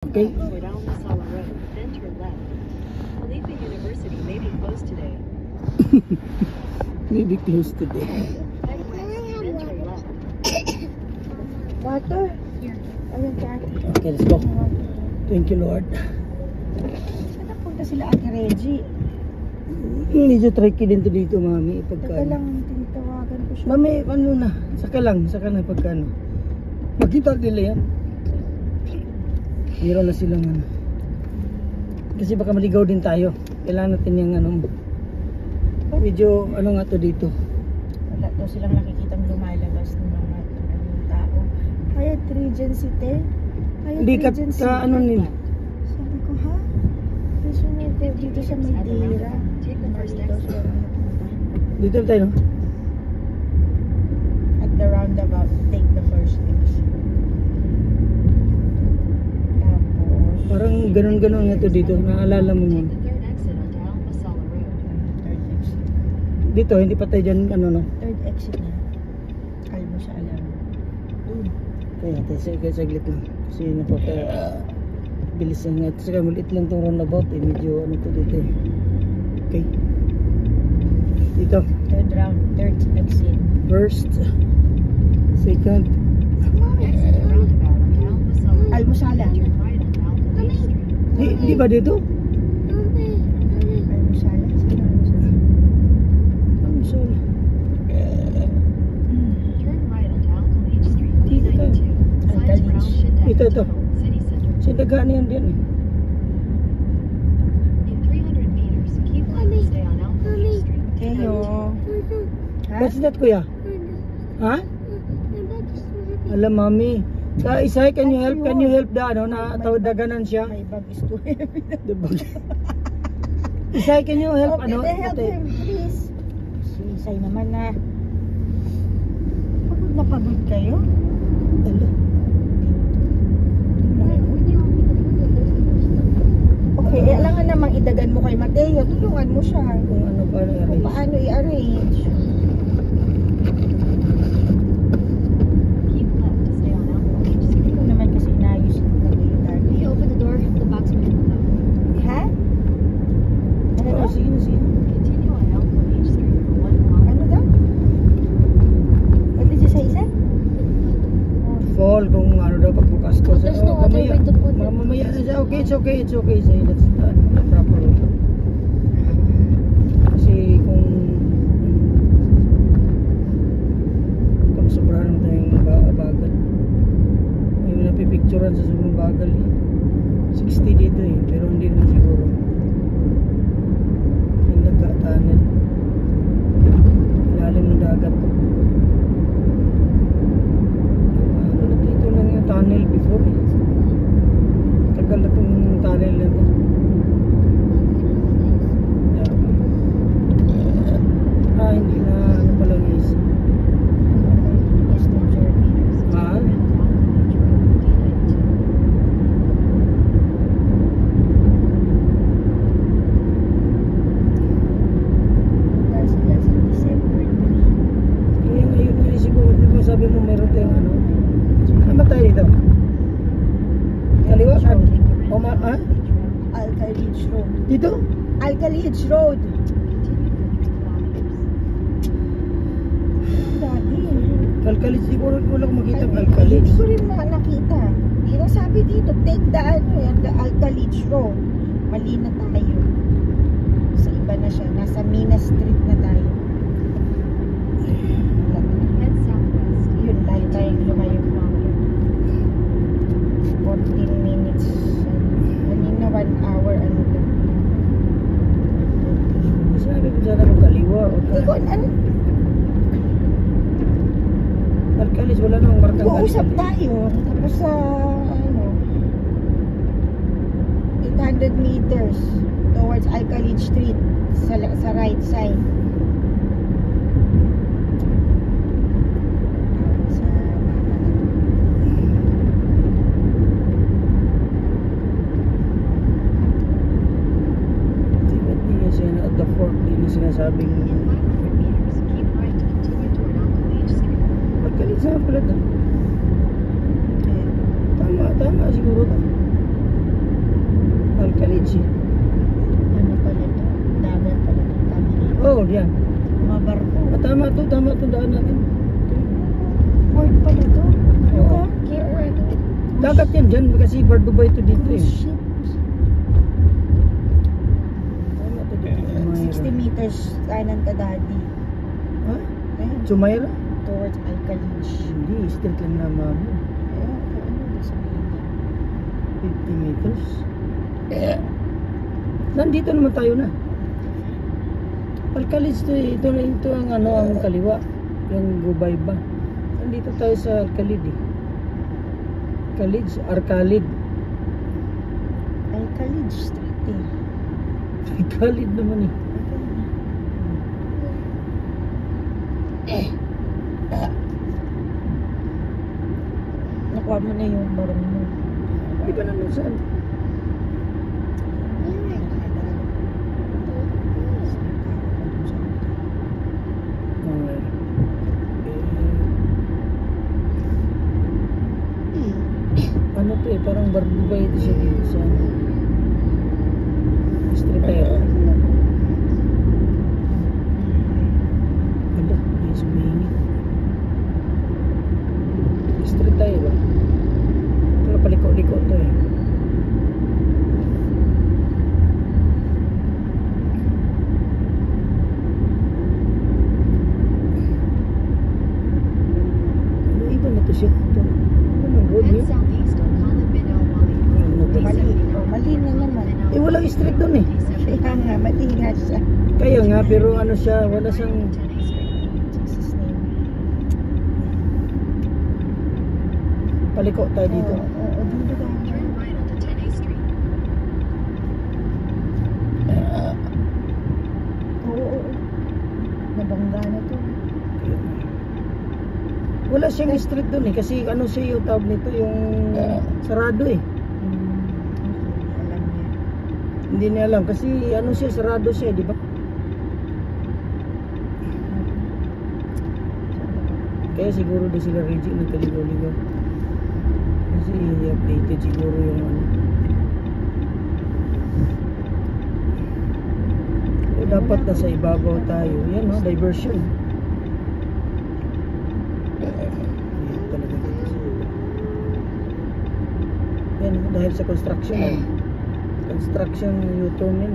Okay. Go down Masala Road, then turn left. Khalifa University may be closed today. Maybe close today. Head west, then turn left. Water. Here. Ayun ka ate. Okay, let's go. Thank you, Lord. Saan napunta sila Ate Reggie? Medyo tricky din to dito, mami. Pagka, Teka lang, tinitawagan ko siya. mami, ano na, saka na pagka ano. Makita nila yan. Meron na silang ano. Kasi baka maligaw din tayo. Kailangan natin yung ano. Medyo ano nga to dito. Wala daw silang nakikitang lumalabas ng mga tao. Hyatt Regency, te. Hyatt Hindi ka Regency. ano nila. Sabi ko, ha? Gusto niya dito sa Madeira. Take the first Dito exit. siya. Dito tayo, no? At the roundabout, take the first exit. Tapos, Parang ganun-ganun nga to dito. Naalala mo nun. Take the third exit onto Al Masala Road. third exit. Dito, hindi pa tayo dyan, ano no. Third exit na. Almo sa alam. Kaya natin, saglit lang. Kasi napaka bilis lang nga. Saka maliit lang itong roundabout eh. Medyo ano to dito eh. Okay. Dito. Third round, third exit. First. Second. Exit the roundabout onto Al Masala Road. Almusala. Turn right onto Al Khalid Street. Di ba dito? Almusala. Sino almusala? I'm sorry. Turn right onto Al Khalid Street, Dito tayo. D92. Signs for Al Khalid. Shiddah Ito. Tunnel, City Center. Sindagaan yan din eh. In 300 meters, keep left and stay on Al Khalid Street. Kayo. Ha? What's that, kuya? Ha? Alam, mami. Isay, can you help the ano, na daganan siya? My bag is too heavy. The bag. Isay, can you help, ano? Help ate? him, please. Si Isay naman na. Pagod na pagod kayo? Ala. Okay, alangan namang idagan mo kay Mateo. Tulungan mo siya. Kung ano pa Kung na-arrange. paano i-arrange. Keep left to stay on Al Khalid Hindi Street. ko naman kasi inayos yung Mateo dahil. Will you open the door? The boxman will know. Ha? Ano Oo, daw? sige na, sige. Continue on Al Khalid Street for 1 kilometer. Ano daw? What did you say, Isa? Fall kung ano daw pagbukas ko. But there's no other way to put it. Mamaya na siya. Okay, it's okay. Say, that's the proper way. Kasi kung sobrang naman tayong bagal. May napipicturean sa sobrang bagal eh. 60 dito eh. Pero hindi naman siguro. Yung nagka-tunnel. Ilalim ng dagat to. Dito lang yung tunnel before eh. Tagal na itong tunnel na ito. Hindi na ano pala guys. Ha? Kaya ngayon nga siguro, di ba sabi mo meron tayong ano? Ano tayo dito? Kaliwa? O ha? Alcalige Road. Dito? Alcalige Road. Daddy. Kalkalit siguro wala akong makita ng Hindi kalkalit. ko rin nakita. Yung sabi dito, take the the Alcalige Road. Mali na tayo. Sa iba na siya. Nasa Minas Street na tayo. Head southwest. Yun, lahat tayong lumayo. 14 minutes. Kanina 1 hour. Ano lang. Sabi ko sana magkaliwa. Hindi ko, ano? Kalkalis wala nang markang Uusap kalkalis. tayo. Tapos sa, ano, 800 meters towards Alcalige Street sa right side. Sa Ba't di niya siya at the fort, di niya sinasabing In 500 meters, keep right to continue toward Al Khalid Street. kalkalis na pala ito. Tama siguro ito. yan. Mga barko. Tama to daan natin. Port pala to. Oo. Dagat yan dyan kasi Barduba ito dito eh. Cruise ship. Tama to dito. 60 meters kanan ka, daddy. Ha? Ayan, Jumeirah? towards Alcalinch. Hindi, straight lang na mamo. Ayan, ano ba sabihin niya? 50 meters. Nandito naman tayo na. Alcalid ito ang ano ang kaliwa, yung Gubayba. Nandito tayo sa Alcalid eh. Arcalid. Alcalinch Street eh. Alcalid naman eh. Nakuha mo na yung barong mo. Di ba naman saan? Ano to eh, parang Barduba ito siya dito sa street tayo. Ala, may sumingit. Street tayo ba? Pero paliko-liko to eh. Ano iba na to siya? Ito. Ano ang road Head niya? southeast on Khalid bin al-Walid Ano Road. to? Mali na naman. Eh walang street doon eh. Kaya nga, mali nga siya. Kaya nga pero ano siya, wala siyang Jesus name. paliko tayo dito. Oo, dito tayo. Turn right onto 10A Street. Oo. Nabangga na to. Wala siyang street doon eh kasi ano siya yung tawag nito yung sarado eh. Alam niya. Hindi niya alam kasi ano siya sarado siya, di ba? Kaya siguro din sila Reggie nagkaligaw-ligaw. Kasi i-updated siguro yung ano. So, dapat nasa ibabaw tayo. Yan no, diversion. Yan talaga dito. Yan, dahil sa construction. Construction U-turn yan.